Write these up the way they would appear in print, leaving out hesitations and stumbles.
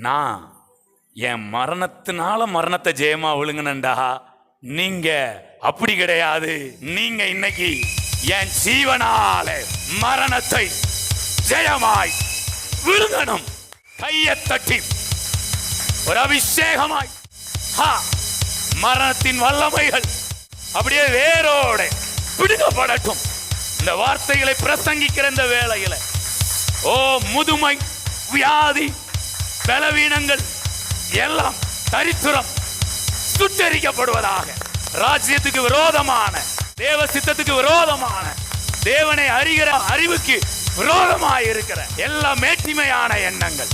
நான் என் மரணத்தினால மரணத்தை ஜெயமா விழுங்கினண்டா, நீங்க அப்படி கிடையாது. நீங்க இன்னைக்கு என் ஜீவனால மரணத்தை ஜெயமாய் விழுங்கணும். கையை தட்டி ஒரு அபிஷேகமாய் மரணத்தின் வல்லமைகள் அப்படியே வேரோட பிடுங்கப்படட்டும். இந்த வார்த்தைகளை பிரசங்கிக்கிற இந்த வேளையில ஓ முதுமை, வியாதி, பலவீனங்கள் எல்லாம் தரித்திரம் சுட்டரிக்கப்படுவதாக. ராஜ்யத்துக்கு விரோதமான, தேவ சித்தத்துக்கு விரோதமான, தேவனை அறிகிற அறிவுக்கு விரோதமாக இருக்கிற எல்லா மேட்டிமையான எண்ணங்கள்,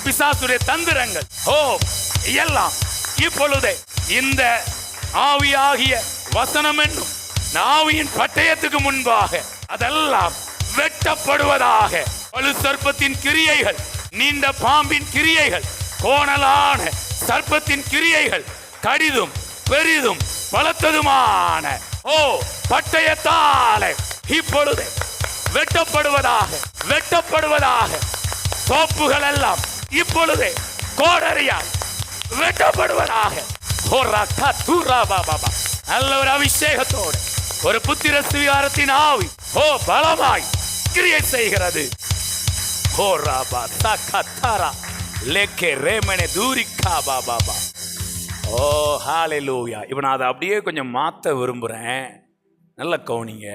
பிசாசுடைய தந்திரங்கள் எல்லாம் இப்பொழுதே இந்த ஆவியாகிய வசனம் என்னும் ஆவியின் பட்டயத்துக்கு முன்பாக அதெல்லாம் வெட்டப்படுவதாக. பழு சர்ப்பத்தின் கிரியைகள், நீண்ட பாம்பின் கிரியைகள், கோணலான சர்ப்பத்தின் கிரியைகள், கடிதும் பெரிதும் பலத்ததுமான பட்டயத்தால இப்பொழுது வெட்டப்படுவதாக, வெட்டப்படுவதாக. சோப்புகள் எல்லாம் இப்பொழுது கோடரியால் வெட்டப்படுவதாக. நல்ல ஒரு அபிஷேகத்தோடு ஒரு புத்திர சுவிகாரத்தின் ஆவி பலமாய் கிரியை செய்கிறது. இப்ப நான் அதை அப்படியே கொஞ்சம் மாத்த விரும்புறேன். நல்ல கவனிங்க.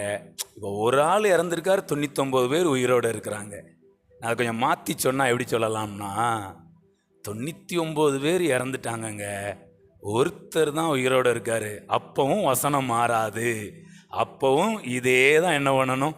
இப்போ ஒரு ஆள் இறந்துருக்காரு, 99 பேர் உயிரோடு இருக்கிறாங்க. நான் அதை கொஞ்சம் மாற்றி சொன்னால் எப்படி சொல்லலாம்னா, 99 பேர் இறந்துட்டாங்கங்க, ஒருத்தர் தான் உயிரோடு இருக்காரு. அப்பவும் வசனம் மாறாது. அப்பவும் இதே தான் என்ன பண்ணணும்,